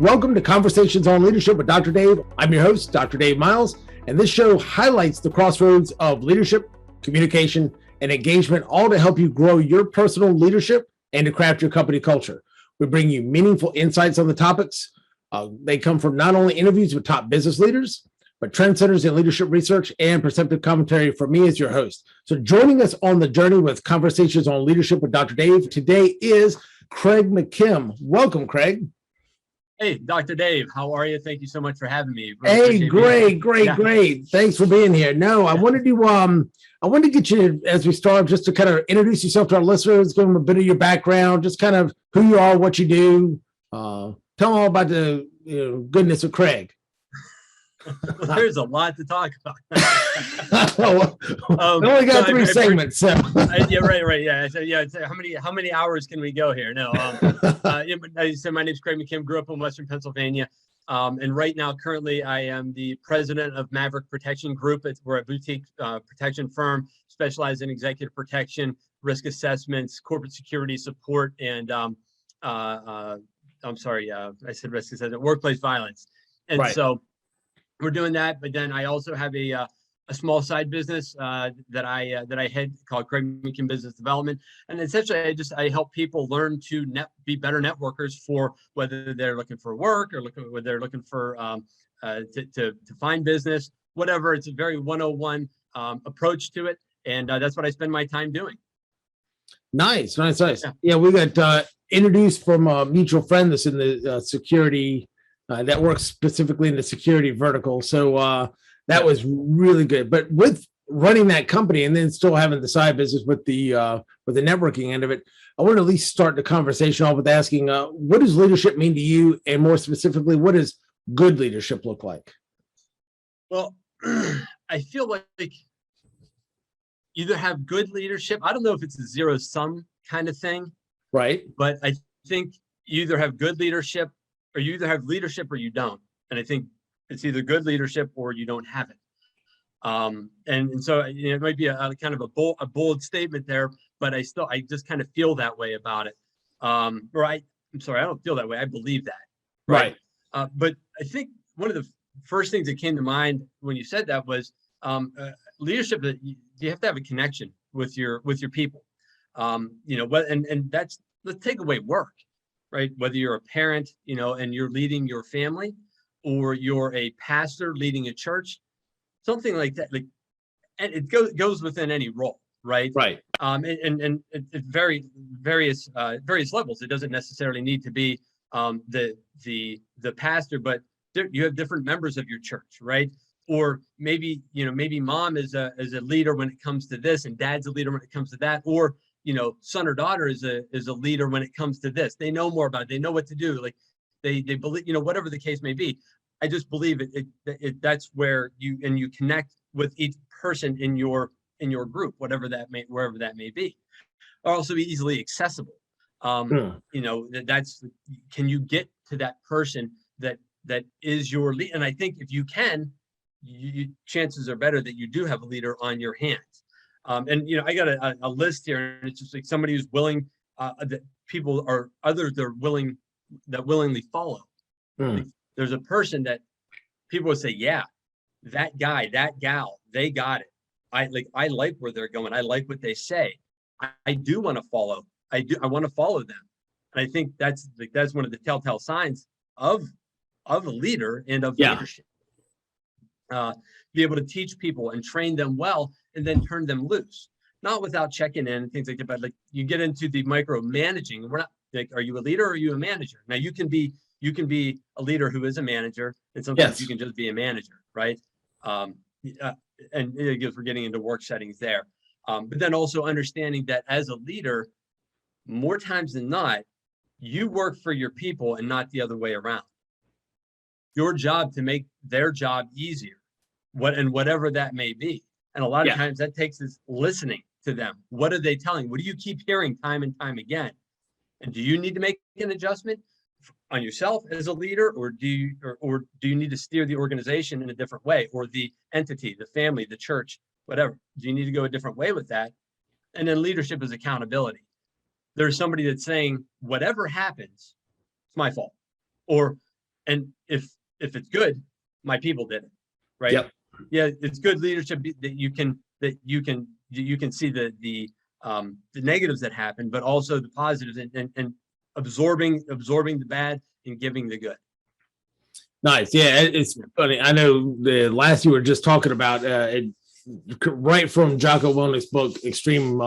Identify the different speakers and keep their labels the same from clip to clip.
Speaker 1: Welcome to Conversations on Leadership with Dr. Dave. I'm your host, Dr. Dave Miles, and this show highlights the crossroads of leadership, communication, and engagement, all to help you grow your personal leadership and to craft your company culture. We bring you meaningful insights on the topics. They come from not only interviews with top business leaders, but trendsetters in leadership research and perceptive commentary from me as your host. So joining us on the journey with Conversations on Leadership with Dr. Dave today is Craig McKim. Welcome, Craig.
Speaker 2: Hey, Dr. Dave, how are you? Thank you so much for having me.
Speaker 1: Hey, great. Thanks for being here. No, I wanted to get you, as we start, just to kind of introduce yourself to our listeners, give them a bit of your background, just kind of who you are, what you do. Tell them all about the goodness of Craig.
Speaker 2: There's a lot to talk about.
Speaker 1: We only got three segments. So.
Speaker 2: Yeah, right. Yeah. So, how many hours can we go here? No. So my name's Craig McKim. Grew up in Western Pennsylvania, and right now, currently, I am the president of Maverick Protection Group. We're a boutique protection firm specialized in executive protection, risk assessments, corporate security support, and I said risk assessment, workplace violence, and
Speaker 1: right.
Speaker 2: So. We're doing that, but then I also have a small side business that I head called McKim Business Development, and essentially I help people learn to be better networkers for whether they're looking for work or whether they're looking for to find business, whatever. It's a very 101 approach to it, and that's what I spend my time doing. Nice. Yeah, we got
Speaker 1: introduced from a mutual friend that's in the security. That works specifically in the security vertical. So that was really good. But with running that company and then still having the side business with the networking end of it, I want to at least start the conversation off with asking, what does leadership mean to you? And more specifically, what does good leadership look like?
Speaker 2: Well, I feel like either have good leadership. I don't know if it's a zero-sum kind of thing.
Speaker 1: Right.
Speaker 2: But I think you either have good leadership or you either have leadership or you don't. And I think it's either good leadership or you don't have it. And so it might be a kind of a bold statement there, but I just kind of feel that way about it. I'm sorry, I don't feel that way. I believe that.
Speaker 1: Right.
Speaker 2: But I think one of the first things that came to mind when you said that was leadership. That you have to have a connection with your people. And that's, let's take away work. Right? Whether you're a parent, and you're leading your family, or you're a pastor leading a church, something like that. Like, and it goes within any role, right?
Speaker 1: Right.
Speaker 2: And it various levels. It doesn't necessarily need to be the pastor, but you have different members of your church, right? Or maybe mom is a leader when it comes to this, and dad's a leader when it comes to that, or son or daughter is a leader when it comes to this. They know more about it. They know what to do. Like they believe, whatever the case may be. I just believe that's where you connect with each person in your group, wherever that may be. Are also be easily accessible. That's, can you get to that person that is your lead? And I think if you can, chances are better that you do have a leader on your hands. I got a list here, and it's just like somebody who's willing, that people are others that willingly follow. Like, there's a person that people would say, yeah, that guy, that gal, they got it. I like where they're going. I like what they say. I do want to follow. I want to follow them. And I think that's one of the telltale signs of a leader and of leadership. Be able to teach people and train them well, and then turn them loose, not without checking in and things like that. But like, you get into the micromanaging. We're not like, are you a leader or are you a manager? Now you can be a leader who is a manager, and sometimes you can just be a manager, right? And because we're getting into work settings there, but then also understanding that as a leader, more times than not, you work for your people and not the other way around. Your job to make their job easier, whatever that may be. And a lot of times that takes us listening to them. What are they telling? What do you keep hearing time and time again? And do you need to make an adjustment on yourself as a leader, or do you need to steer the organization in a different way, or the entity, the family, the church, whatever? Do you need to go a different way with that? And then leadership is accountability. There's somebody that's saying, whatever happens, it's my fault. Or And if it's good, my people did it, right?
Speaker 1: Yep.
Speaker 2: Yeah, it's good leadership that you can see the negatives that happen, but also the positives, and absorbing the bad and giving the good.
Speaker 1: Nice. Yeah, it's funny. I know the last you were just talking about right from Jocko Willnick's book, Extreme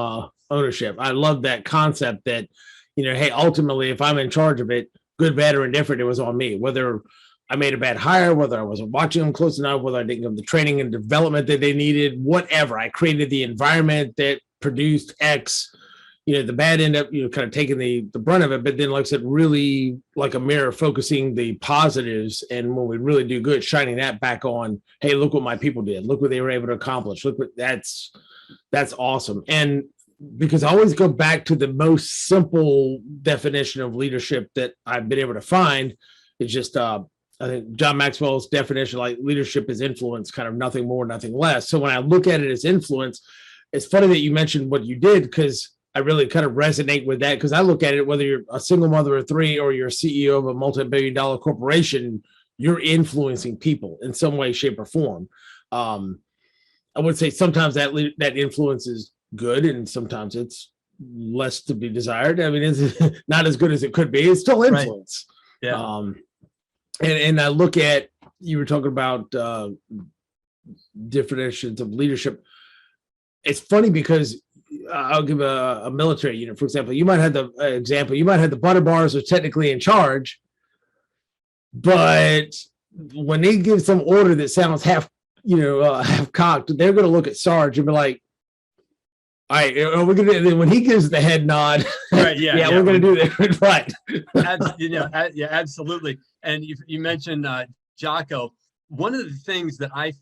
Speaker 1: Ownership. I love that concept that, hey, ultimately, if I'm in charge of it, good, bad, or indifferent, it was on me. Whether I made a bad hire, whether I wasn't watching them close enough, whether I didn't give them the training and development that they needed, whatever. I created the environment that produced X. The bad end up, kind of taking the brunt of it. But then, like I said, really like a mirror, focusing the positives. And when we really do good, shining that back on, hey, look what my people did. Look what they were able to accomplish. Look what that's awesome. And because I always go back to the most simple definition of leadership that I've been able to find. It's just, I think John Maxwell's definition, like leadership is influence, kind of nothing more, nothing less. So when I look at it as influence, it's funny that you mentioned what you did, because I really kind of resonate with that, because I look at it, whether you're a single mother of three or you're a CEO of a multi-billion-dollar corporation, you're influencing people in some way, shape, or form. I would say sometimes that influence is good, and sometimes it's less to be desired. I mean, it's not as good as it could be. It's still influence.
Speaker 2: Right. Yeah.
Speaker 1: And I look at, you were talking about definitions of leadership. It's funny because I'll give a military unit, for example. You might have the butter bars are technically in charge, but when they give some order that sounds half cocked, they're going to look at Sarge and be like, all right, we're going to, then when he gives the head nod,
Speaker 2: right? Yeah,
Speaker 1: we're going to do that. Right.
Speaker 2: Yeah, absolutely. And you mentioned Jocko. One of the things that I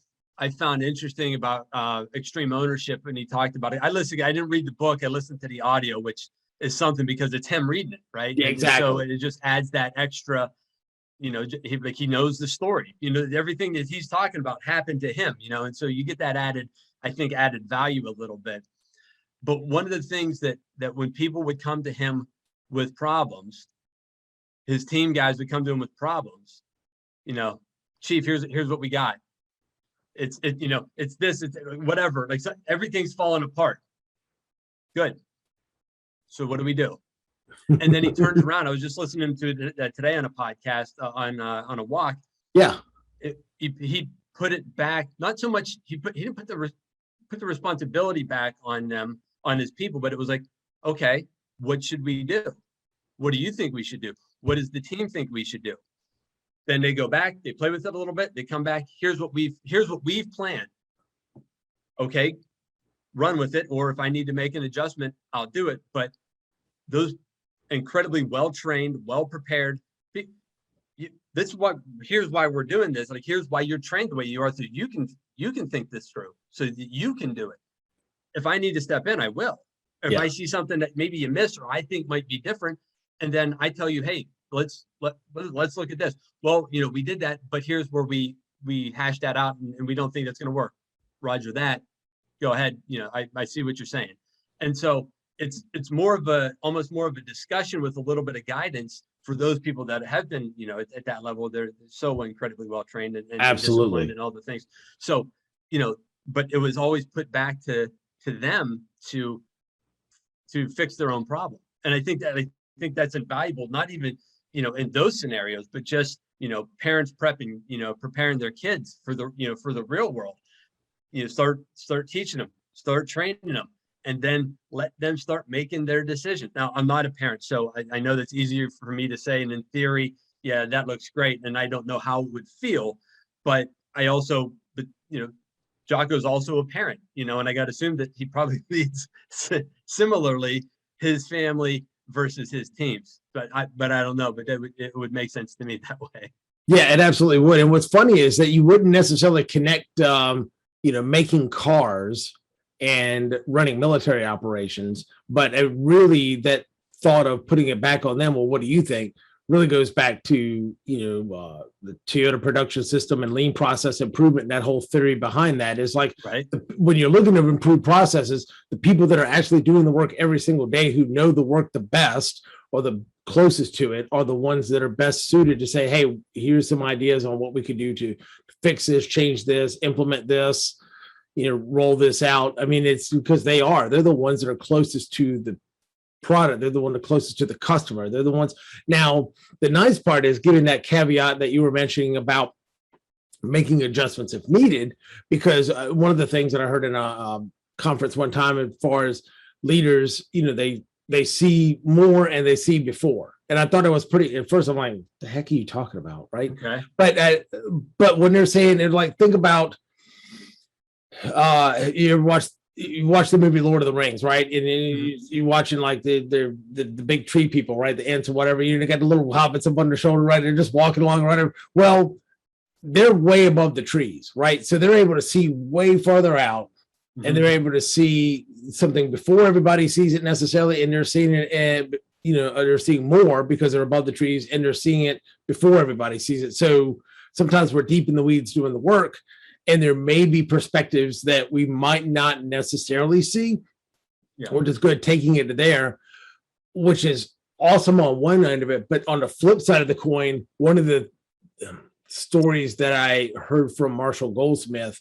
Speaker 2: found interesting about extreme ownership, when he talked about it, I didn't read the book. I listened to the audio, which is something because it's him reading it, right?
Speaker 1: Yeah, exactly.
Speaker 2: So it just adds that extra, he knows the story, everything that he's talking about happened to him, and so you get that added value a little bit. But one of the things that when people would come to him with problems, his team guys would come to him with problems, Chief, here's what we got. It's this, it's whatever, like, so everything's falling apart. Good. So what do we do? And then he turns around. I was just listening to it today on a podcast on a walk.
Speaker 1: Yeah.
Speaker 2: He put it back, not so much, he didn't put the responsibility back on them, on his people, but it was like, okay, what should we do? What do you think we should do? What does the team think we should do? Then they go back, they play with it a little bit, they come back, here's what we've planned. Okay, run with it, or if I need to make an adjustment, I'll do it. But those incredibly well-trained, well-prepared, here's why we're doing this. Like, here's why you're trained the way you are, so you can think this through, so that you can do it. If I need to step in, I will. If I see something that maybe you missed or I think might be different, and then I tell you, hey, let's look at this. Well, we did that, but here's where we hashed that out, and we don't think that's going to work. Roger that. Go ahead. I see what you're saying. And so it's almost more of a discussion with a little bit of guidance for those people that have been, at that level. They're so incredibly well trained and
Speaker 1: absolutely,
Speaker 2: and all the things. So, but it was always put back to them to fix their own problem. And I think that's invaluable, not even, in those scenarios, but just, parents preparing their kids for the real world. Start teaching them, start training them, and then let them start making their decisions. Now, I'm not a parent, so I know that's easier for me to say. And in theory, yeah, that looks great. And I don't know how it would feel, but Jocko's also a parent, and I got to assume that he probably leads similarly his family versus his teams. But I don't know, but it would make sense to me that way.
Speaker 1: Yeah, it absolutely would. And what's funny is that you wouldn't necessarily connect, making cars and running military operations, but really that thought of putting it back on them. Well, what do you think? really goes back to, the Toyota production system and lean process improvement. And that whole theory behind that is like,
Speaker 2: Right.
Speaker 1: when you're looking to improve processes, the people that are actually doing the work every single day, who know the work the best or the closest to it, are the ones that are best suited to say, hey, here's some ideas on what we could do to fix this, change this, implement this, roll this out. I mean, it's because they're the ones that are closest to the product. They're the one that's closest to the customer. They're the ones. Now, the nice part is giving that caveat that you were mentioning about making adjustments if needed, because one of the things that I heard in a conference one time, as far as leaders, they see more and they see before. And I thought it was pretty, at first I'm like, the heck are you talking about? Right.
Speaker 2: Okay.
Speaker 1: But when they're saying it, like, think about, you watch the movie Lord of the Rings, right? And you're watching like the big tree people, right? The ants or whatever. You got the little hobbits up on their shoulder, right? They're just walking along, right? Well, they're way above the trees, right? So they're able to see way farther out, and they're able to see something before everybody sees it necessarily, and they're seeing it, and they're seeing more because they're above the trees, and they're seeing it before everybody sees it. So sometimes we're deep in the weeds doing the work, and there may be perspectives that we might not necessarily see. Yeah. We're just good taking it to there, which is awesome on one end of it. But on the flip side of the coin, one of the stories that I heard from Marshall Goldsmith,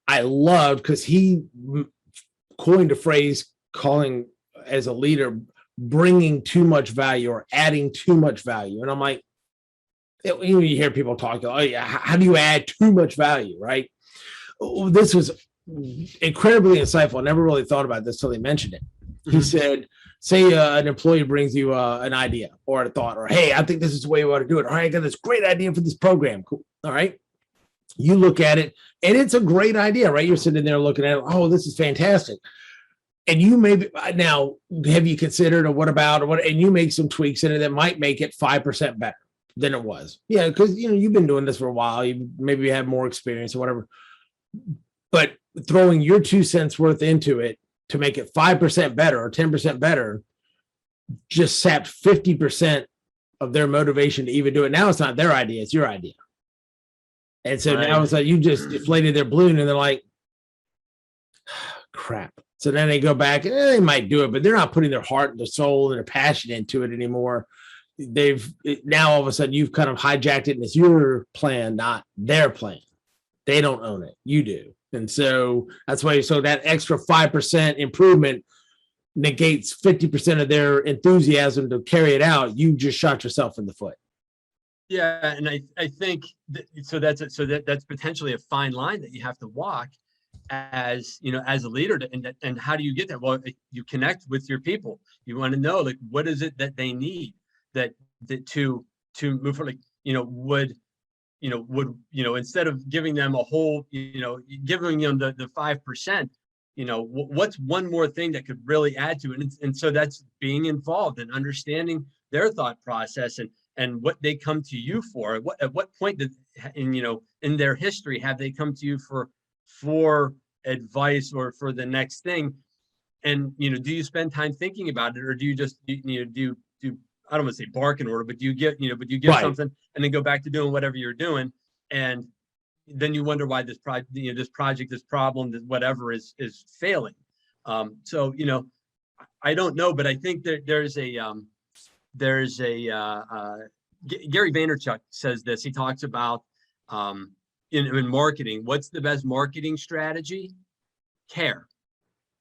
Speaker 1: I loved, because he coined a phrase calling, as a leader, bringing too much value or adding too much value. And I'm like, you hear people talk, oh yeah, how do you add too much value, right? This was incredibly insightful. I never really thought about this till he mentioned it. He said, say an employee brings you an idea or a thought, or, hey, I think this is the way we ought to do it. All right, I got this great idea for this program. Cool. All right. You look at it and it's a great idea, right? You're sitting there looking at it. Oh, this is fantastic. And you maybe, now, have you considered, or what about, or what, and you make some tweaks in it that might make it 5% better than it was. Yeah. Because, you've been doing this for a while. You maybe have more experience or whatever. But throwing your 2 cents worth into it to make it 5% better or 10% better just sapped 50% of their motivation to even do it. Now it's not their idea, it's your idea. And so now it's like you just deflated their balloon, and they're like, crap. So then they go back and they might do it, but they're not putting their heart and their soul and their passion into it anymore. Now all of a sudden you've kind of hijacked it, and it's your plan, not their plan. They don't own it. You do. And so that's why, so that extra 5% improvement negates 50% of their enthusiasm to carry it out. You just shot yourself in the foot.
Speaker 2: Yeah. And I think that's potentially a fine line that you have to walk as a leader. And how do you get that? Well, you connect with your people. You want to know, like, what is it that they need that to move forward? Like, would instead of giving them a whole, giving them the 5%, what's one more thing that could really add to it? And so that's being involved and understanding their thought process and what they come to you for. At what point in their history have they come to you for advice or for the next thing? And do you spend time thinking about it, or do you just do I don't want to say bark in order, but you give right. something and then go back to doing whatever you're doing. And then you wonder why this project, this problem, this whatever is failing. So, I don't know, but I think that there's a Gary Vaynerchuk says this. He talks about in marketing, what's the best marketing strategy? Care.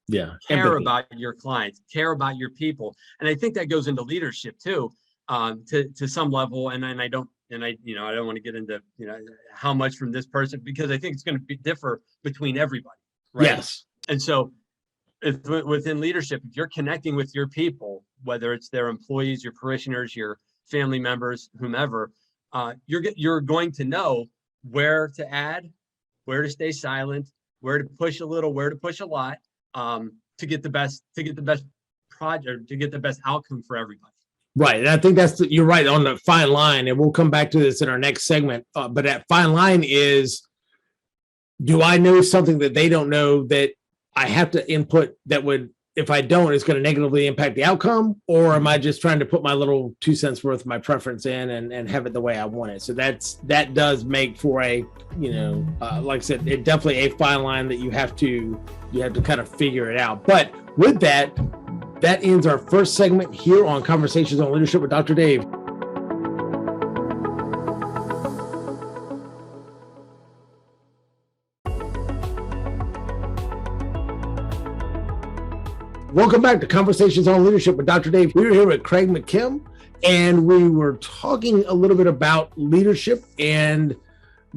Speaker 1: Yeah.
Speaker 2: Care
Speaker 1: empathy.
Speaker 2: About your clients, care about your people. And I think that goes into leadership too, to some level. And I don't want to get into, how much from this person, because I think it's going to differ between everybody. Right.
Speaker 1: Yes.
Speaker 2: And so within leadership, if you're connecting with your people, whether it's their employees, your parishioners, your family members, whomever, you're going to know where to add, where to stay silent, where to push a little, where to push a lot. To get the best project, to get the best outcome for everybody.
Speaker 1: Right. And I think you're right on the fine line. And we'll come back to this in our next segment. But that fine line is, do I know something that they don't know that I have to input that would if I don't, it's going to negatively impact the outcome, or am I just trying to put my little 2 cents worth of my preference in and have it the way I want it? So that does make for a, like I said, it definitely a fine line that you have to kind of figure it out. But with that ends our first segment here on Conversations on Leadership with Dr. Dave. Welcome back to Conversations on Leadership with Dr. Dave. We're here with Craig McKim, and we were talking a little bit about leadership and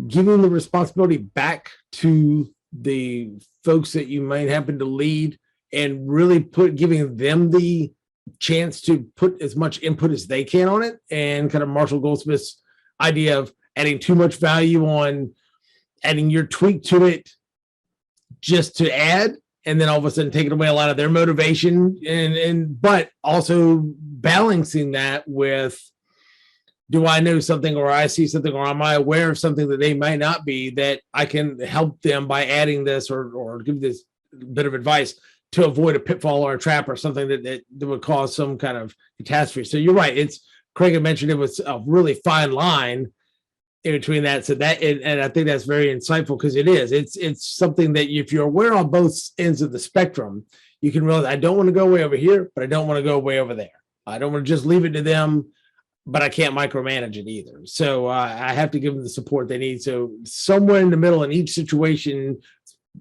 Speaker 1: giving the responsibility back to the folks that you might happen to lead, and really giving them the chance to put as much input as they can on it, and kind of Marshall Goldsmith's idea of adding too much value on adding your tweak to it just to add, and then all of a sudden taking away a lot of their motivation, but also balancing that with, do I know something, or I see something, or am I aware of something that they might not be, that I can help them by adding this or give this bit of advice to avoid a pitfall or a trap or something that would cause some kind of catastrophe. So you're right. Craig had mentioned it was a really fine line in between that. So and I think that's very insightful, because it's something that if you're aware on both ends of the spectrum, you can realize, I don't want to go way over here, but I don't want to go way over there. I don't want to just leave it to them, but I can't micromanage it either. So I have to give them the support they need. So somewhere in the middle in each situation,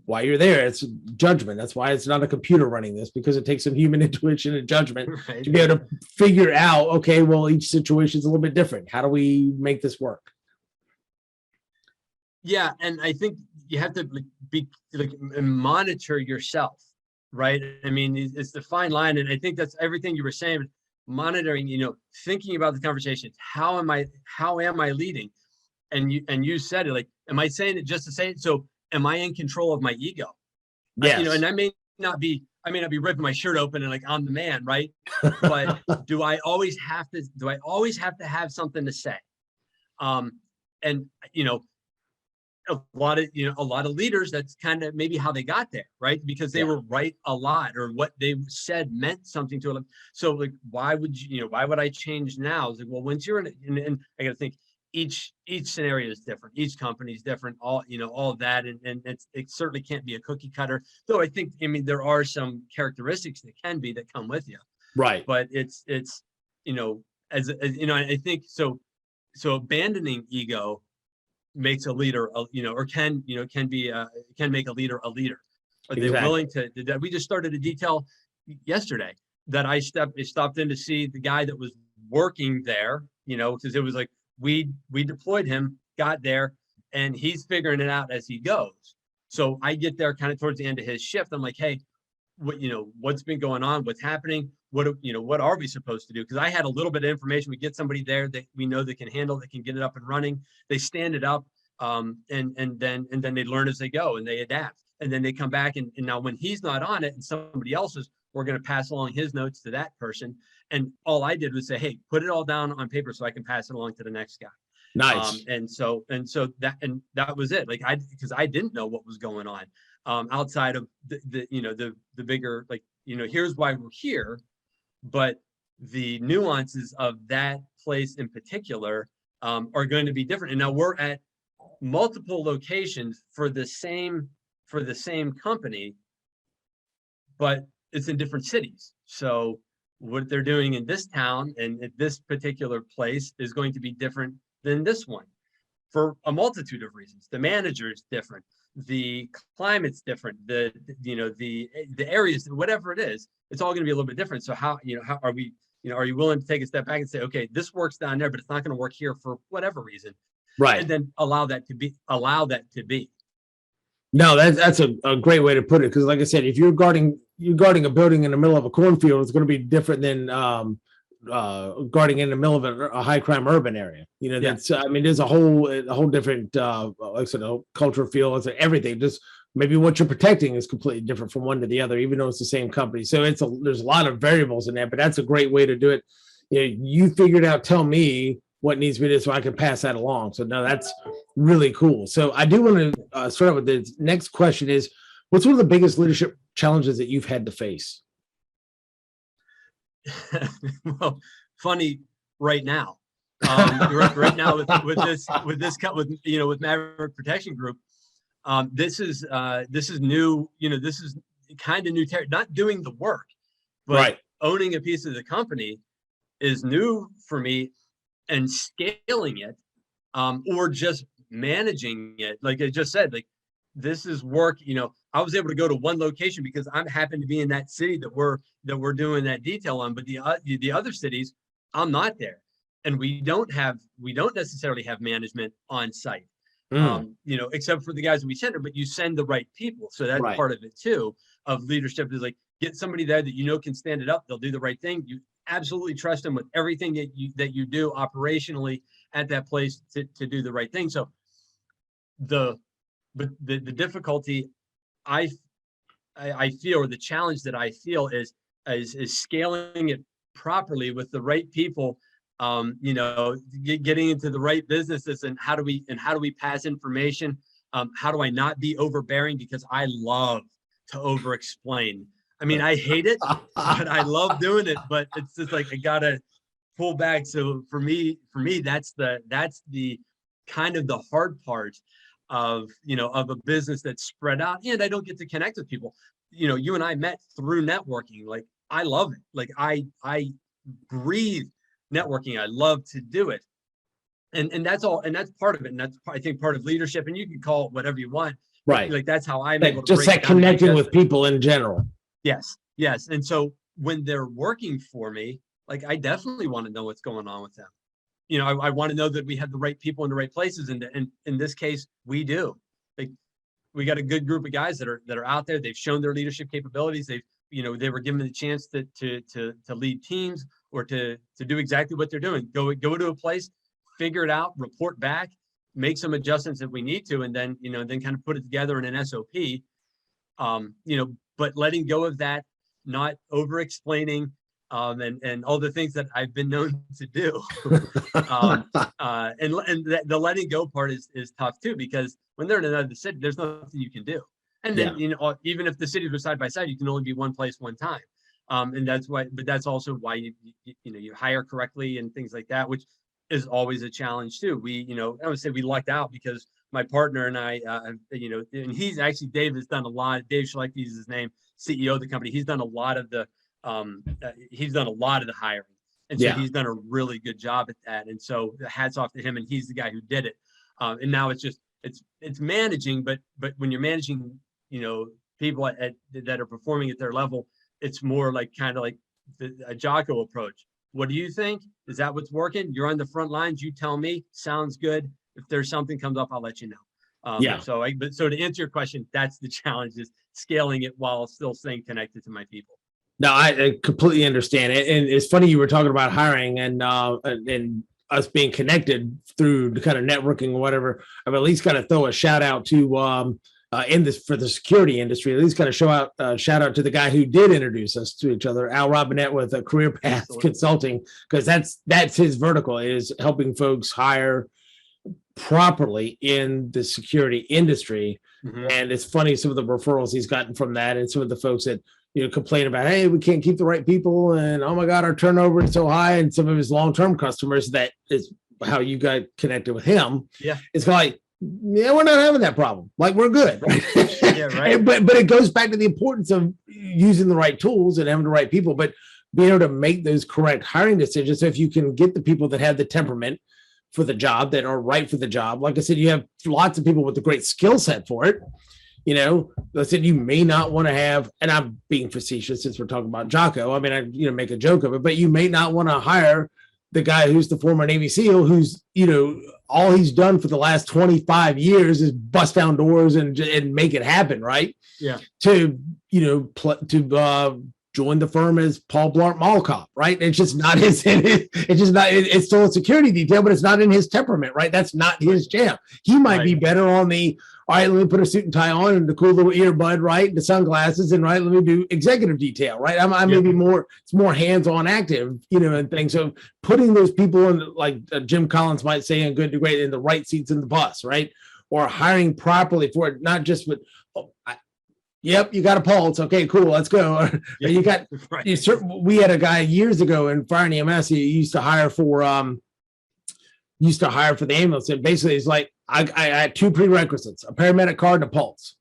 Speaker 1: while you're there, it's judgment. That's why it's not a computer running this, because it takes some human intuition and judgment to be able to figure out, okay, well, each situation is a little bit different. How do we make this work?
Speaker 2: Yeah, and I think you have to monitor yourself, right? I mean, it's the fine line, and I think that's everything you were saying. Monitoring, thinking about the conversation. How am I leading? And you said it, like, am I saying it just to say it? So am I in control of my ego?
Speaker 1: Yes.
Speaker 2: And I may not be ripping my shirt open and like, I'm the man, right? But do I always have to have something to say? And a lot of leaders, that's kind of maybe how they got there, right? Because they were right a lot, or what they said meant something to them. So like, why would I change now? It's like, well, once you're and I got to think, each scenario is different. Each company is different, all of that. And it certainly can't be a cookie cutter, though. I think, there are some characteristics that come with you. Right. But it's I think so abandoning ego makes a leader, or can make a leader a leader. Are they willing to? We just started a detail yesterday that I stopped in to see the guy that was working there, because it was like we deployed him, got there, and he's figuring it out as he goes. So I get there kind of towards the end of his shift. I'm like, hey, what's been going on? What's happening? What are we supposed to do? Because I had a little bit of information. We get somebody there that we know that can handle, that can get it up and running. They stand it up, and then they learn as they go, and they adapt. And then they come back, and now when he's not on it and somebody else is, we're going to pass along his notes to that person. And all I did was say, hey, put it all down on paper so I can pass it along to the next guy. Nice. And so that was it. Like, because I didn't know what was going on outside of the bigger, like, here's why we're here. But the nuances of that place in particular are going to be different. And now we're at multiple locations for the same company, but it's in different cities. So what they're doing in this town and at this particular place is going to be different than this one for a multitude of reasons. The manager is different, the climate's different, the areas, whatever it is, it's all going to be a little bit different. So how are we, are you willing to take a step back and say, okay, this works down there, but it's not going to work here for whatever reason. Right. And then allow that to be. No,
Speaker 1: that's a great way to put it. Because like I said, if you're guarding a building in the middle of a cornfield, it's going to be different than guarding in the middle of a high crime urban area. That's, there's a whole different, like I said, a cultural feel. It's everything. Just maybe what you're protecting is completely different from one to the other, even though it's the same company. So there's a lot of variables in that, but that's a great way to do it. You figured out, tell me what needs to be done so I can pass that along. So no, that's really cool. So I do want to start out with the next question is, what's one of the biggest leadership challenges that you've had to face?
Speaker 2: Well, funny right now. Right now with Maverick Protection Group, this is new. This is kind of new not doing the work, but
Speaker 1: Right.
Speaker 2: owning a piece of the company is new for me, and scaling it, or just managing it. Like I just said, like this is work. I was able to go to one location because I'm happen to be in that city that we're doing that detail on, but the other cities, I'm not there, and we don't necessarily have management on site. Except for the guys that we send, but you send the right people. So that's
Speaker 1: Right.
Speaker 2: part of it too, of leadership, is like, get somebody there that can stand it up. They'll do the right thing. You absolutely trust them with everything that you do operationally at that place to do the right thing. So the difficulty I feel, or the challenge that I feel, is scaling it properly with the right people. Getting into the right businesses, and how do we pass information? How do I not be overbearing? Because I love to over explain. I mean, I hate it, but I love doing it. But it's just like, I gotta pull back. So for me, that's the kind of the hard part of a business that's spread out, and I don't get to connect with people. You and I met through networking. Like, I love it. Like, I breathe networking. I love to do it. And that's all. And that's part of it. And that's, I think, part of leadership. And you can call it whatever you want.
Speaker 1: Right.
Speaker 2: Like, that's how I'm able to
Speaker 1: just
Speaker 2: break
Speaker 1: that connecting with people in general.
Speaker 2: Yes. Yes. And so when they're working for me, like, I definitely want to know what's going on with them. I want to know that we have the right people in the right places. And in this case, we do. Like, we got a good group of guys that are out there. They've shown their leadership capabilities. They were given the chance to lead teams, or to do exactly what they're doing. Go to a place, figure it out, report back, make some adjustments if we need to, and then kind of put it together in an SOP. But letting go of that, not over explaining, and all the things that I've been known to do. And the letting go part is tough too, because when they're in another city, there's nothing you can do. And then, even if the cities are side by side, you can only be one place one time. And that's also why you hire correctly and things like that, which is always a challenge too. I would say we lucked out, because my partner and I, and he's actually, Dave has done a lot. Dave Schlecht is his name, CEO of the company. He's done a lot of the hiring. And so he's done a really good job at that. And so hats off to him. And he's the guy who did it. And now it's just, it's managing, but when you're managing, people that are performing at their level, it's more like, kind of like a Jocko approach. What do you think? Is that what's working? You're on the front lines. You tell me. Sounds good. If there's something comes up, I'll let you know. So to answer your question, that's the challenge, is scaling it while still staying connected to my people.
Speaker 1: No, I completely understand it. And it's funny, you were talking about hiring and us being connected through the kind of networking or whatever. I've at least got to throw a shout out to for the security industry. At least got to shout out to the guy who did introduce us to each other, Al Robinette with a Career Path Consulting, because that's his vertical, is helping folks hire properly in the security industry. Mm-hmm. And it's funny, some of the referrals he's gotten from that, and some of the folks that complain about, hey, we can't keep the right people, and oh my God, our turnover is so high. And some of his long-term customers, that is how you got connected with him. Yeah, it's like, yeah, we're not having that problem. Like, we're good, right? Yeah, right. But it goes back to the importance of using the right tools and having the right people, but being able to make those correct hiring decisions. So if you can get the people that have the temperament for the job, that are right for the job, like I said, you have lots of people with a great skill set for it. I said, you may not want to have, and I'm being facetious since we're talking about Jocko. I mean, I make a joke of it, but you may not want to hire the guy who's the former Navy SEAL, who's, all he's done for the last 25 years is bust down doors and make it happen, right? Yeah. To join the firm as Paul Blart Mall Cop, right? It's just not his. It's just not. It's still a security detail, but it's not in his temperament, right? That's not his jam. He might be better on the, all right, let me put a suit and tie on and the cool little earbud, right? The sunglasses, and right, let me do executive detail, right? I may be more, it's more hands-on active, and things. So putting those people in, like Jim Collins might say in Good to Great, in the right seats in the bus, right? Or hiring properly for it, not just with, Yep, you got a pulse. Okay, cool. Let's go.
Speaker 2: Yeah.
Speaker 1: You got.
Speaker 2: Right.
Speaker 1: We had a guy years ago in fire and EMS. He used to hire for the ambulance, and basically it's like I had two prerequisites: a paramedic card and a pulse.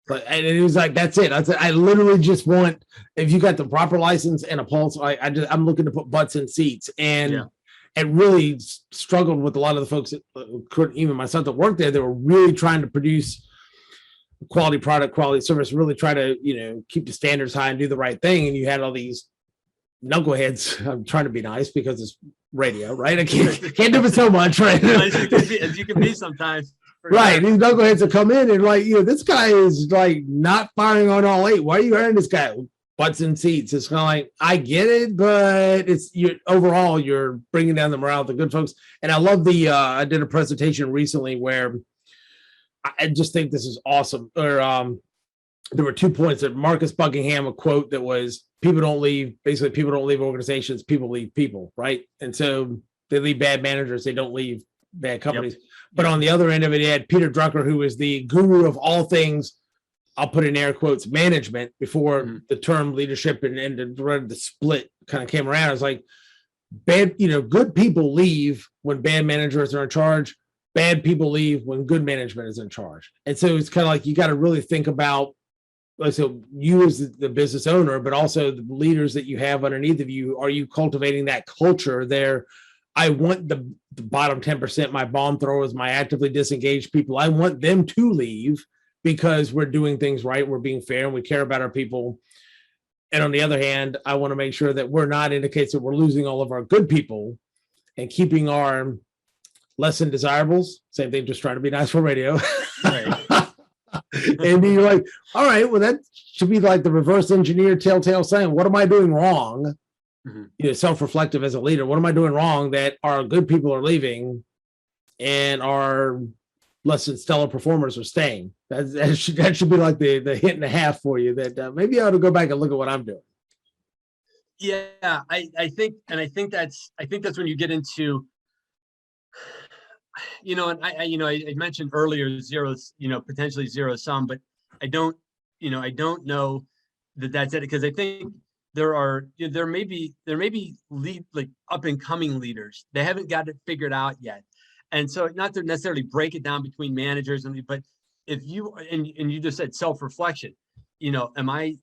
Speaker 1: But and it was like that's it. I literally just want, if you got the proper license and a pulse. I'm looking to put butts in seats, and it really struggled with a lot of the folks that even myself that worked there. They were really trying to produce quality product, quality service, really try to keep the standards high and do the right thing. And you had all these knuckleheads. I'm trying to be nice because it's radio, right? I can't do it so much, right?
Speaker 2: as you can be sometimes.
Speaker 1: Right. These knuckleheads that come in and like, this guy is like not firing on all eight. Why are you hiring this guy? Butts in seats. It's kind of like, I get it, but overall, you're bringing down the morale of the good folks. And I love I did a presentation recently where I just think this is awesome. Or there were 2 points that Marcus Buckingham, a quote that was, people don't leave organizations, people leave people, right? And so they leave bad managers, they don't leave bad companies. Yep. But on the other end of it, he had Peter Drucker, who is the guru of all things, I'll put in air quotes, management, before the term leadership and the split kind of came around. It's like good people leave when bad managers are in charge. Bad people leave when good management is in charge. And so it's kind of like, you got to really think about, so you as the business owner, but also the leaders that you have underneath of you. Are you cultivating that culture there? I want the bottom 10%, my bomb throwers, my actively disengaged people. I want them to leave because we're doing things right. We're being fair and we care about our people. And on the other hand, I want to make sure that we're not in the case that we're losing all of our good people and keeping our less than desirables. Same thing, just trying to be nice for radio. Right. And you're like, all right, well, that should be like the reverse engineer telltale saying, what am I doing wrong? Self-reflective as a leader. What am I doing wrong that our good people are leaving and our less than stellar performers are staying? That should be like the hit and a half for you that maybe I ought to go back and look at what I'm doing.
Speaker 2: Yeah, I think that's when you get into, and I mentioned earlier zeros, potentially zero sum, but I don't know that that's it, because I think there may be like up and coming leaders. They haven't got it figured out yet. And so not to necessarily break it down between managers but if you, and you just said self-reflection, am I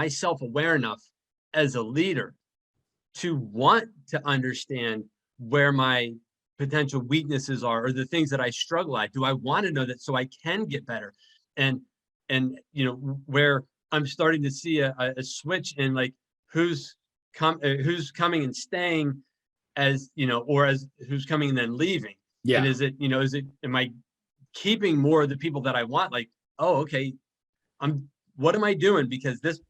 Speaker 2: self-aware enough as a leader to want to understand where my potential weaknesses are, or the things that I struggle at? Do I want to know that so I can get better? And where I'm starting to see a switch in like who's coming and staying as, or as who's coming and then leaving. Yeah. And is it, am I keeping more of the people that I want? Like, oh, okay, what am I doing? Because this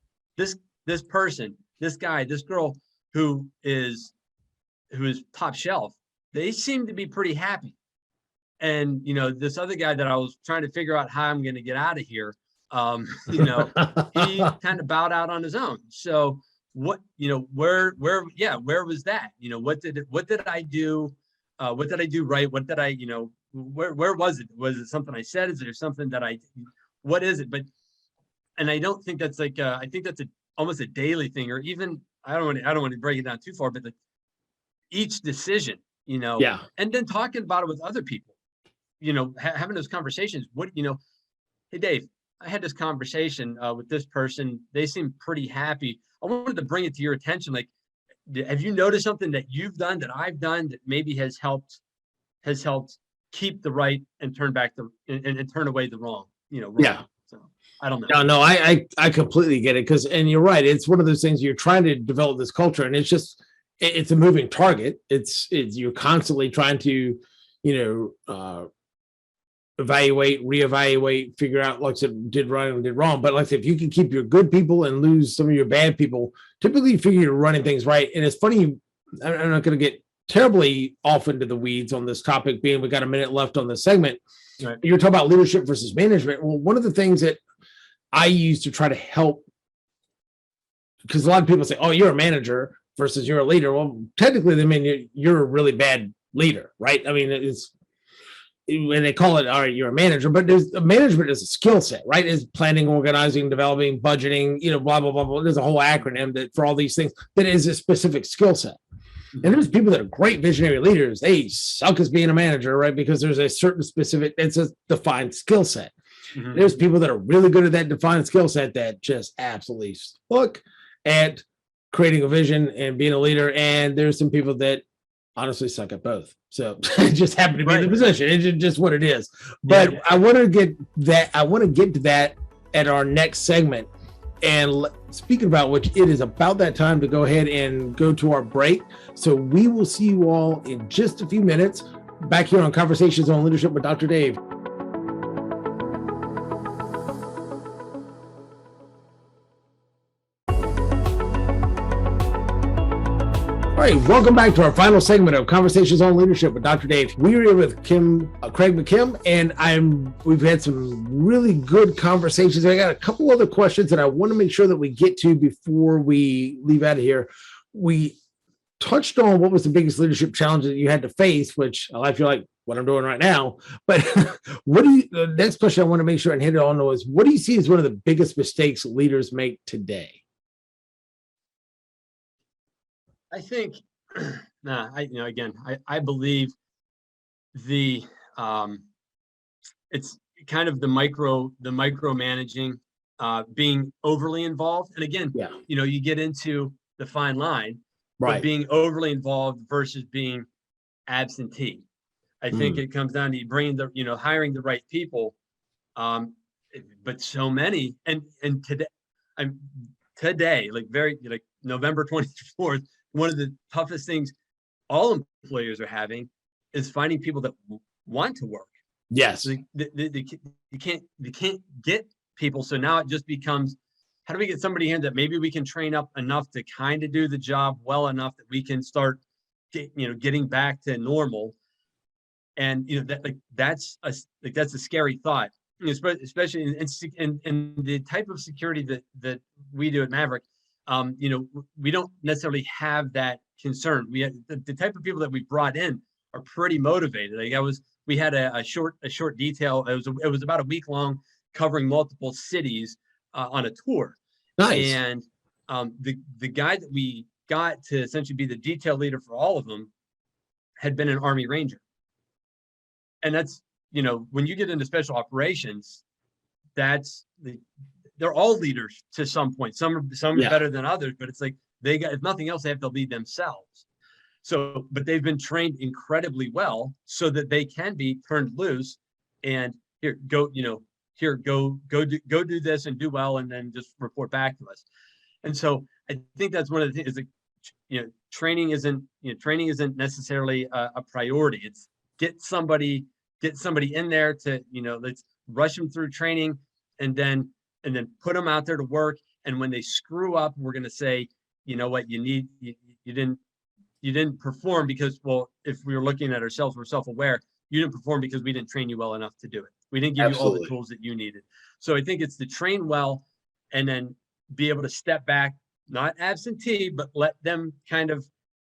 Speaker 2: person, this guy, this girl who is top shelf, they seem to be pretty happy. And, this other guy that I was trying to figure out how I'm going to get out of here, he kind of bowed out on his own. So what, where was that? What did I do? What did I do right? What did I, where was it? Was it something I said? Is there something that what is it? And I don't think that's like, I think that's almost a daily thing, or even, I don't want to break it down too far, but each decision, and then talking about it with other people, having those conversations. Hey, Dave, I had this conversation with this person. They seem pretty happy. I wanted to bring it to your attention. Like, have you noticed something that you've done, that I've done, that maybe has helped keep the right and turn back and turn away the wrong, wrong. Yeah. So I don't know.
Speaker 1: No, I completely get it. And you're right. It's one of those things, you're trying to develop this culture, and it's a moving target. It's you're constantly trying to, evaluate, reevaluate, figure out, like I said, did right and did wrong. But like I said, if you can keep your good people and lose some of your bad people, typically you figure you're running things right. And it's funny, I'm not going to get terribly off into the weeds on this topic, being we got a minute left on this segment. Right. You're talking about leadership versus management. Well, one of the things that I use to try to help, because a lot of people say, oh, you're a manager versus you're a leader. Well, technically, I mean, you're a really bad leader, right? I mean, when they call it, all right, you're a manager, but there's management is a skill set, right? Is planning, organizing, developing, budgeting, blah, blah, blah, blah. There's a whole acronym that for all these things that is a specific skill set. And there's people that are great visionary leaders. They suck as being a manager, right? Because there's a certain specific, it's a defined skill set. Mm-hmm. There's people that are really good at that defined skill set that just absolutely suck at creating a vision and being a leader. And there's some people that honestly suck at both. So it just happened to be in the position. It's just what it is. But I want to get to that at our next segment. And speaking about which, it is about that time to go ahead and go to our break. So we will see you all in just a few minutes back here on Conversations on Leadership with Dr. Dave. All right, welcome back to our final segment of Conversations on Leadership with Dr. Dave. We're here with Craig McKim, and we've had some really good conversations. I got a couple other questions that I want to make sure that we get to before we leave out of here. We touched on what was the biggest leadership challenge that you had to face, which I feel like what I'm doing right now. But the next question I want to make sure and hit it on is, what do you see as one of the biggest mistakes leaders make today?
Speaker 2: I think, I believe it's kind of the micromanaging, being overly involved. And again, you get into the fine line, but being overly involved versus being absentee. I think it comes down to bringing hiring the right people. But so many, and today, like November 24th, one of the toughest things all employers are having is finding people that want to work.
Speaker 1: Yes.
Speaker 2: So they can't get people. So now it just becomes, how do we get somebody in that maybe we can train up enough to kind of do the job well enough that we can start getting back to normal. And that's a scary thought, especially in the type of security that we do at Maverick. We don't necessarily have that concern. We had the type of people that we brought in are pretty motivated. We had a short detail. It was about a week long, covering multiple cities on a tour.
Speaker 1: Nice.
Speaker 2: And the guy that we got to essentially be the detail leader for all of them had been an Army Ranger. And that's, when you get into special operations, they're all leaders to some point. Some are better than others, but it's like if nothing else, they have to lead themselves. So, but they've been trained incredibly well so that they can be turned loose and go do this and do well, and then just report back to us. And so I think that's one of the things is training isn't necessarily a priority. It's get somebody in there to, let's rush them through training and then put them out there to work. And when they screw up, we're going to say, you know what, you didn't perform because, well, if we were looking at ourselves, we're self-aware. You didn't perform because we didn't train you well enough to do it. We didn't give you all the tools that you needed. So I think it's to train well and then be able to step back, not absentee, but let them kind of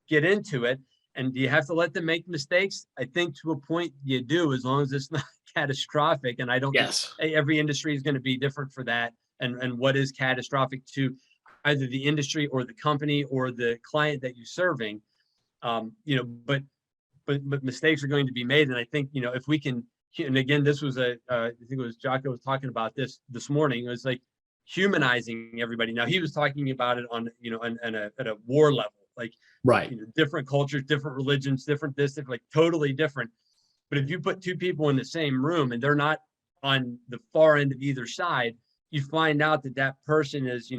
Speaker 2: get into it. And do you have to let them make mistakes? I think to a point you do, as long as it's not catastrophic. And I don't think every industry is going to be different for that. And what is catastrophic to either the industry or the company or the client that you're serving. But mistakes are going to be made. And I think, if we can, and again, this was I think it was Jocko was talking about this morning. It was like humanizing everybody. Now he was talking about it on, at a war level, like, different cultures, different religions, different like totally different. But if you put two people in the same room and they're not on the far end of either side, you find out that person is,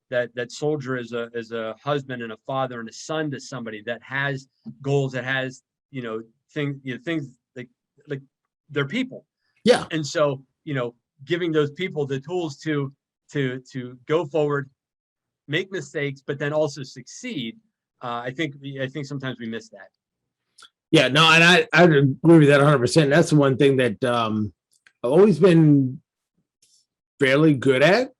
Speaker 2: that soldier is a husband and a father and a son to somebody that has goals, that has, things like they're people. Yeah. And so, giving those people the tools to go forward, make mistakes, but then also succeed. I think sometimes we miss that.
Speaker 1: Yeah, no, and I agree with that 100%. That's the one thing that I've always been fairly good at.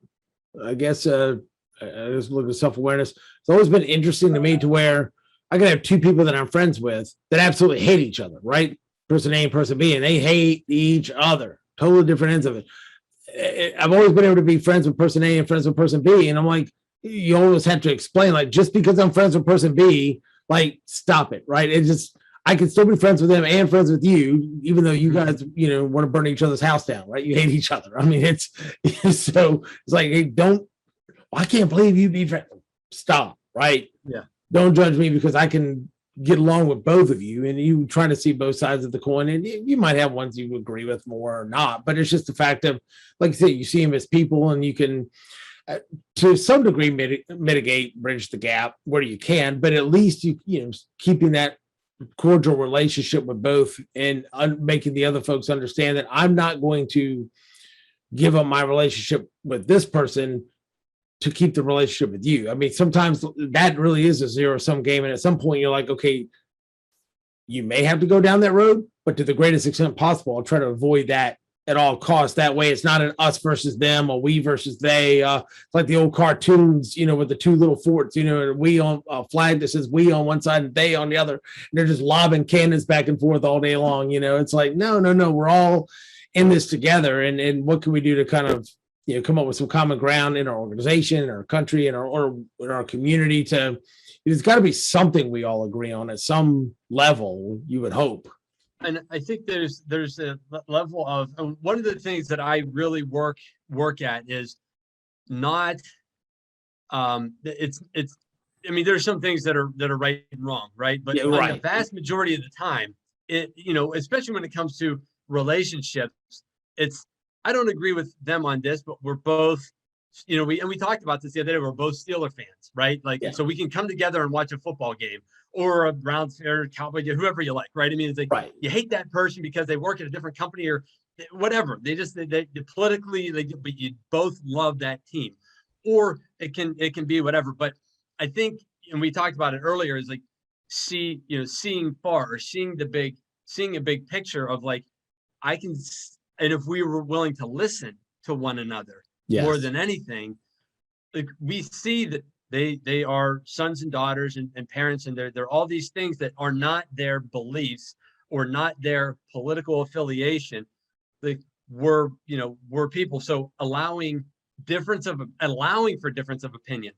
Speaker 1: I guess I just look at self-awareness. It's always been interesting to me to where I can have two people that I'm friends with that absolutely hate each other, right? person A and person B, and they hate each other. Totally different ends of it. I've always been able to be friends with person A and friends with person B. And I'm like, you always have to explain, like, just because I'm friends with person B, like, stop it, right? It just, I can still be friends with them and friends with you, even though you guys, want to burn each other's house down, right? You hate each other. I mean, it's so it's like, hey, I can't believe you be friends. Stop, right?
Speaker 2: Yeah.
Speaker 1: Don't judge me because I can get along with both of you, and you try to see both sides of the coin, and you might have ones you agree with more or not, but it's just the fact of, like I said, you see them as people, and you can to some degree mitigate, bridge the gap where you can, but at least you keeping that cordial relationship with both, and making the other folks understand that I'm not going to give up my relationship with this person to keep the relationship with you. I mean, sometimes that really is a zero-sum game. And at some point you're like, okay, you may have to go down that road, but to the greatest extent possible, I'll try to avoid that at all costs. That way it's not an us versus them or we versus they. It's like the old cartoons, with the two little forts, we on a flag that says we on one side and they on the other. And they're just lobbing cannons back and forth all day long. It's like, no, we're all in this together. And what can we do to kind of, come up with some common ground in our organization, in our country, in our community? There's got to be something we all agree on at some level, you would hope.
Speaker 2: And I think there's a level of, one of the things that I really work at is not, it's, I mean, there's some things that are right and wrong, right? But
Speaker 1: right.
Speaker 2: The vast majority of the time, especially when it comes to relationships, I don't agree with them on this, but we're both, we talked about this the other day. We're both Steeler fans, right? Like, so we can come together and watch a football game or a Browns or Cowboy, whoever you like, right? I mean, it's like, right. You hate that person because they work at a different company or whatever. They politically, but you both love that team, or it can be whatever. But I think, and we talked about it earlier, is like, seeing far, or seeing a big picture of, like, and if we were willing to listen to one another more than anything, like, we see that they are sons and daughters and parents, and they're all these things that are not their beliefs or not their political affiliation. Like, we're people. So allowing for difference of opinion.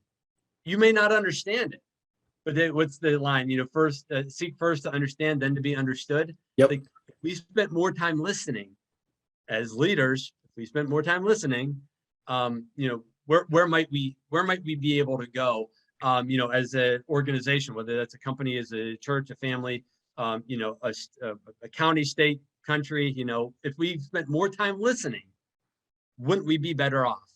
Speaker 2: You may not understand it, but what's the line? First seek first to understand, then to be understood.
Speaker 1: Yep.
Speaker 2: Like, we spent more time listening. As leaders, if we spend more time listening, where might we be able to go, as an organization, whether that's a company, as a church, a family, a county, state, country, if we spent more time listening, wouldn't we be better off?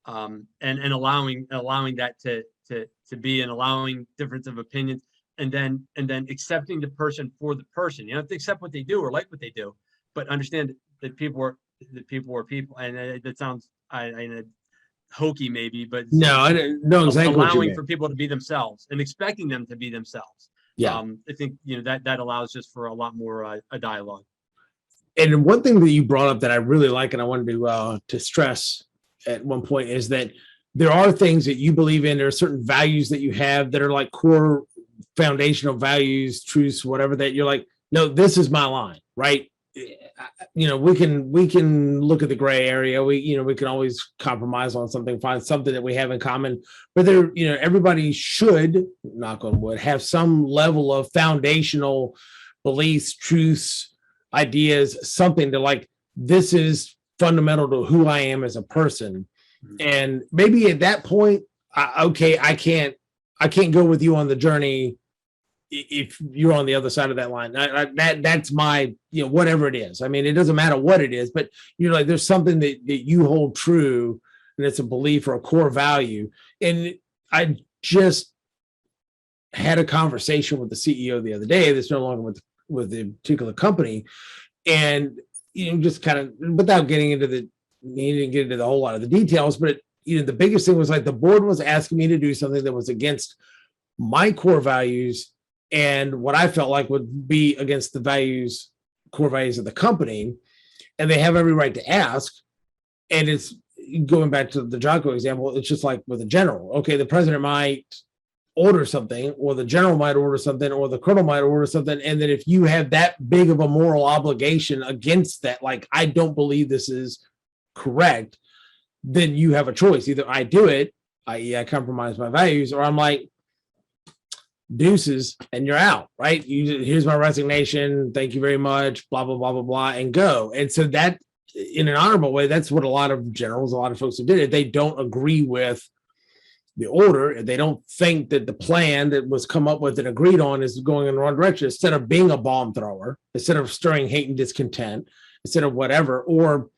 Speaker 2: And allowing that to be, and allowing difference of opinions, and then accepting the person for the person. You don't have to accept what they do or like what they do, but understand that people are people, and that sounds hokey maybe, but
Speaker 1: no, I don't know exactly.
Speaker 2: Allowing for people to be themselves and expecting them to be themselves.
Speaker 1: Yeah,
Speaker 2: I think that allows just for a lot more a dialogue.
Speaker 1: And one thing that you brought up that I really like, and I wanted to stress at one point, is that there are things that you believe in. There are certain values that you have that are like core foundational values, truths, whatever, that you're like, no, this is my line, right? We can look at the gray area. We can always compromise on something, find something that we have in common. But everybody should, knock on wood, have some level of foundational beliefs, truths, ideas, something to, like, this is fundamental to who I am as a person. And maybe at that point, I can't go with you on the journey if you're on the other side of that line. That's my, whatever it is. I mean, it doesn't matter what it is, but like, there's something that you hold true, and it's a belief or a core value. And I just had a conversation with the CEO the other day that's no longer with the particular company, and just kind of, without getting into he didn't get into the whole lot of the details, but the biggest thing was, like, the board was asking me to do something that was against my core values and what I felt like would be against the core values of the company. And they have every right to ask. And it's going back to the Jocko example. It's just like with a general. Okay, the president might order something, or the general might order something, or the colonel might order something. And then if you have that big of a moral obligation against that, like, I don't believe this is correct, then you have a choice. Either I do it, i.e. I compromise my values, or I'm like, deuces, and you're out, right? Here's my resignation. Thank you very much, blah, blah, blah, blah, blah, and go. And so that, in an honorable way, that's what a lot of generals, a lot of folks who did it, they don't agree with the order. They don't think that the plan that was come up with and agreed on is going in the wrong direction. Instead of being a bomb thrower, instead of stirring hate and discontent, instead of whatever, or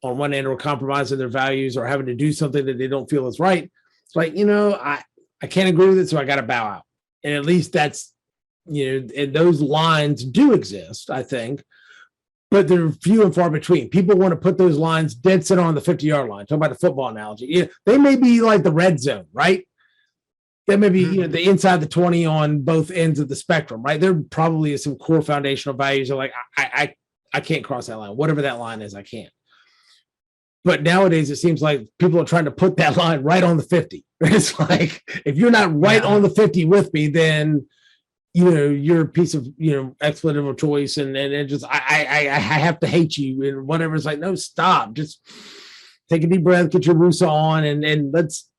Speaker 1: on one end, or compromising their values, or having to do something that they don't feel is right. It's like, I can't agree with it, so I got to bow out. And at least that's, and those lines do exist, I think, but they're few and far between. People want to put those lines dead center on the 50-yard line. Talk about the football analogy. They may be like the red zone, right? They may be, the inside the 20 on both ends of the spectrum, right? There probably is some core foundational values are like, I can't cross that line. Whatever that line is, I can't. But nowadays, it seems like people are trying to put that line right on the 50. It's like, if you're not right on the 50 with me, then, you're a piece of, expletive of choice. And it just, I have to hate you and whatever. It's like, no, stop. Just take a deep breath, get your Rusa on, and let's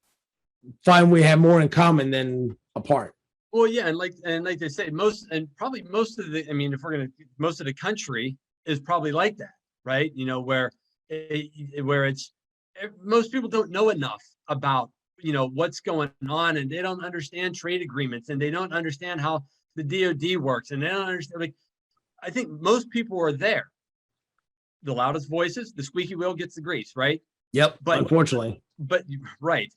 Speaker 1: find we have more in common than apart.
Speaker 2: Well, yeah. And like they say, most of the country is probably like that, right? Where it's, most people don't know enough about, what's going on, and they don't understand trade agreements, and they don't understand how the DOD works, and they don't understand, like, I think most people are there. The loudest voices, the squeaky wheel gets the grease, right?
Speaker 1: Yep. But unfortunately,
Speaker 2: right.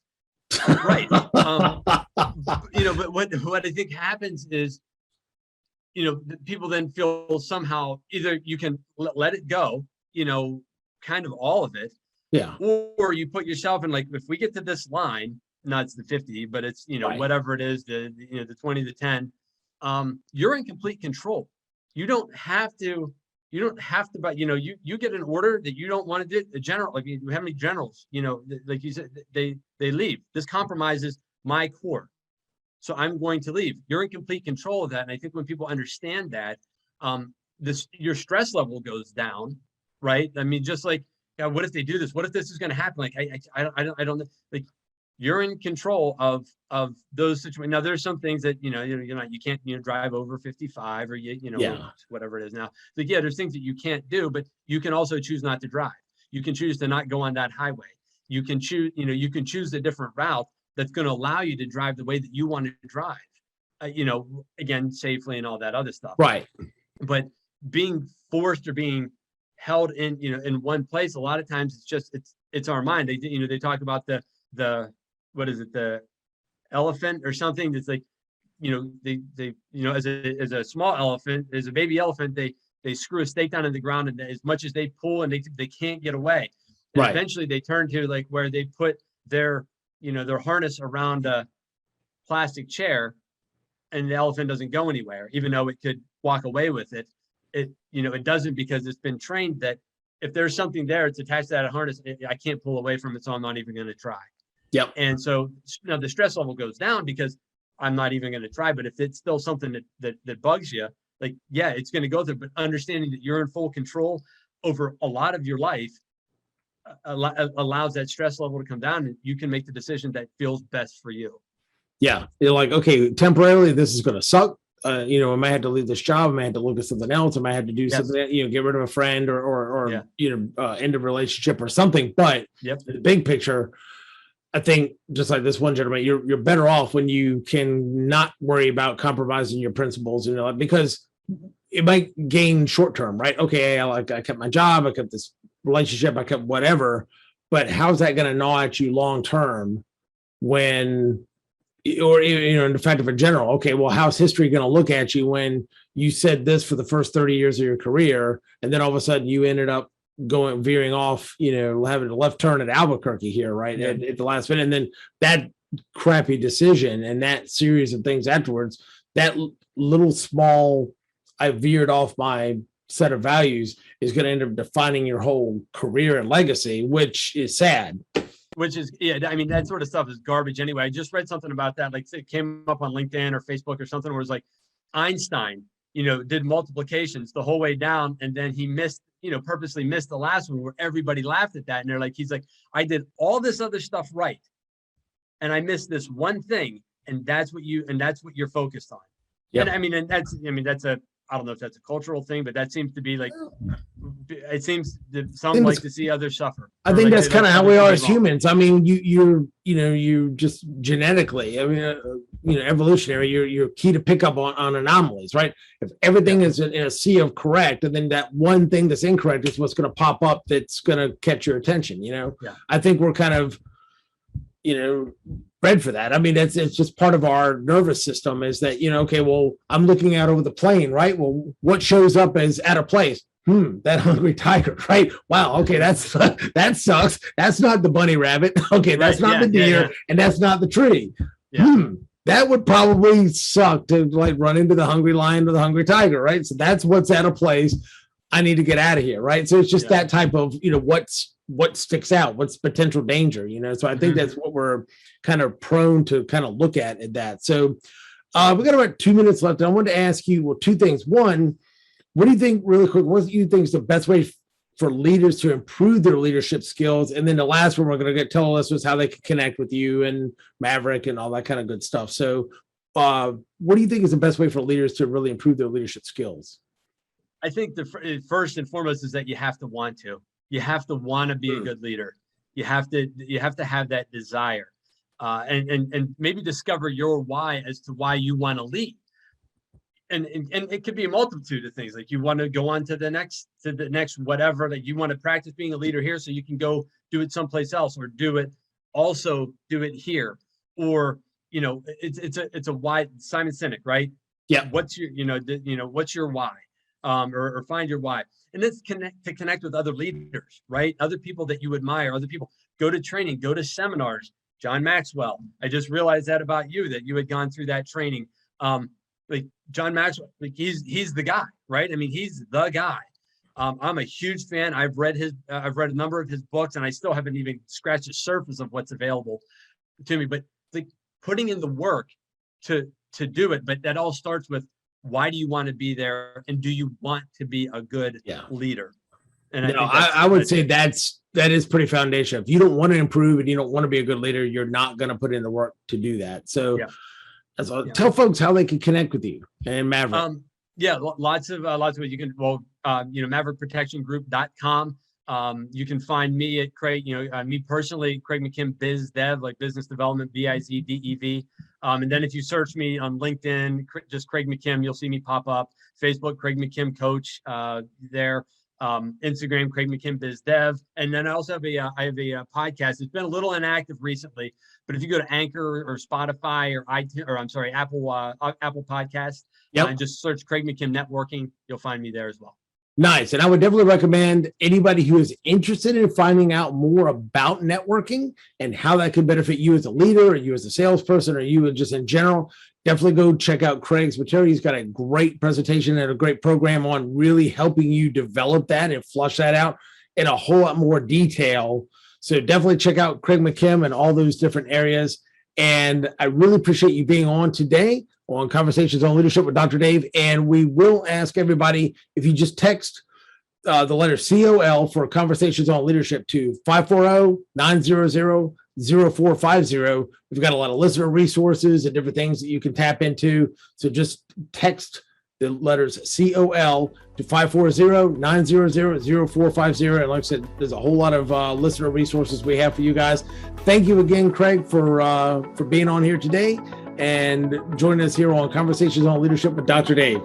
Speaker 2: But what I think happens is, people then feel somehow either you can let it go, kind of all of it.
Speaker 1: Yeah.
Speaker 2: Or you put yourself in, like, if we get to this line, not it's the 50, but it's,
Speaker 1: right,
Speaker 2: whatever it is, the 20, the 10, you're in complete control. You don't have to, but you get an order that you don't want to do. The general, like, how many generals, like you said, they leave. This compromises my core. So I'm going to leave. You're in complete control of that. And I think when people understand that, your stress level goes down, right? I mean, just like, what if they do this? What if this is going to happen? Like, I don't, like, you're in control of those situations. Now, there's some things that, you can't, drive over 55 or, whatever it is now. Like, there's things that you can't do, but you can also choose not to drive. You can choose to not go on that highway. You can choose, you can choose a different route that's going to allow you to drive the way that you want to drive, again, safely and all that other stuff.
Speaker 1: Right.
Speaker 2: But being forced or being held in, in one place, a lot of times it's our mind. They talk about the what is it, the elephant or something that's like, they as a small elephant, as a baby elephant, they screw a stake down in the ground, and as much as they pull, and they can't get away. And
Speaker 1: right.
Speaker 2: Eventually they turn to, like, where they put their harness around a plastic chair, and the elephant doesn't go anywhere, even though it could walk away with it. It doesn't, because it's been trained that if there's something there, it's attached to that harness, I can't pull away from it, so I'm not even going to try.
Speaker 1: Yep.
Speaker 2: And so now the stress level goes down because I'm not even going to try. But if it's still something that bugs you, like, it's going to go through. But understanding that you're in full control over a lot of your life allows that stress level to come down, and you can make the decision that feels best for you.
Speaker 1: Yeah. You're like, okay, temporarily, this is going to suck. I might have to leave this job. I might have to look at something else. I might have to do something, get rid of a friend or end a relationship or something. But the big picture, I think, just like this one gentleman, you're better off when you can not worry about compromising your principles, because it might gain short term, right? Okay, I kept my job, I kept this relationship, I kept whatever, but how's that going to gnaw at you long term when, or in the fact of a general? Okay, well, how's history going to look at you when you said this for the first 30 years of your career, and then all of a sudden you ended up veering off, having a left turn at Albuquerque here, right? At the last minute. And then that crappy decision and that series of things afterwards, that little small, I veered off my set of values, is going to end up defining your whole career and legacy, which is sad.
Speaker 2: which is, yeah, I mean, that sort of stuff is garbage anyway. I just read something about that. Like it came up on LinkedIn or Facebook or something where it was like Einstein, did multiplications the whole way down. And then he missed, purposely missed the last one where everybody laughed at that. And he's like, I did all this other stuff right. And I missed this one thing. And that's what you're focused on. Yep. And that's I don't know if that's a cultural thing, but that seems to be like, it seems that some like to see others suffer.
Speaker 1: I think that's kind of how we are as humans. I mean, you just genetically, evolutionary, you're key to pick up on anomalies, right? If everything is in a sea of correct, and then that one thing that's incorrect is what's going to pop up that's going to catch your attention, I think we're kind of, bred for that. I mean, it's just part of our nervous system is that, okay, well, I'm looking out over the plain, right? Well, what shows up as at a place? That hungry tiger, right? Wow. Okay. That sucks. That's not the bunny rabbit. Okay. That's not the deer and that's not the tree. Yeah. That would probably suck to like run into the hungry lion or the hungry tiger, right? So that's what's at a place. I need to get out of here, right? So it's just that type of, what sticks out, what's potential danger, So I think that's what we're kind of prone to kind of look at that. So we got about 2 minutes left. And I wanted to ask you, two things. One, what do you think, really quick, what do you think is the best way for leaders to improve their leadership skills? And then the last one we're going to tell listeners how they can connect with you and Maverick and all that kind of good stuff. So what do you think is the best way for leaders to really improve their leadership skills?
Speaker 2: I think the first and foremost is that you have to want to. You have to want to be a good leader. You have to have that desire, and maybe discover your why as to why you want to lead. And it could be a multitude of things. Like you want to go on to the next whatever, that you want to practice being a leader here so you can go do it someplace else, or do it here. Or, it's a why. Simon Sinek, right?
Speaker 1: Yeah.
Speaker 2: What's your why? Or find your why. And then connect with other leaders, right? Other people that you admire, other people. Go to training, go to seminars. John Maxwell. I just realized that about you, that you had gone through that training. Like John Maxwell, like he's the guy, right? I mean, he's the guy. I'm a huge fan. I've read a number of his books, and I still haven't even scratched the surface of what's available to me. But like putting in the work to do it. But that all starts with, why do you want to be there, and do you want to be a good leader? And
Speaker 1: I would say that is pretty foundational. If you don't want to improve and you don't want to be a good leader, you're not going to put in the work to do that. So tell folks how they can connect with you and Maverick.
Speaker 2: Lots of ways. You can, maverickprotectiongroup.com. You can find me at Craig, me personally, Craig McKim Biz Dev, like business development, BIZDEV. And then if you search me on LinkedIn, just Craig McKim, you'll see me pop up. Facebook, Craig McKim Coach there. Instagram, Craig McKim Biz Dev. And then I also have a podcast. It's been a little inactive recently, but if you go to Anchor or Spotify or Apple Podcasts, and just search Craig McKim Networking, you'll find me there as well.
Speaker 1: Nice. And I would definitely recommend anybody who is interested in finding out more about networking and how that can benefit you as a leader, or you as a salesperson, or you just in general, definitely go check out Craig's material. He's got a great presentation and a great program on really helping you develop that and flush that out in a whole lot more detail. So definitely check out Craig McKim and all those different areas. And I really appreciate you being on today on Conversations on Leadership with Dr. Dave. And we will ask everybody, if you just text the letter COL for Conversations on Leadership to 540-900-0450. We've got a lot of listener resources and different things that you can tap into. So just text the letters COL to 540-900-0450. And like I said, there's a whole lot of listener resources we have for you guys. Thank you again, Craig, for being on here today and joining us here on Conversations on Leadership with Dr. Dave.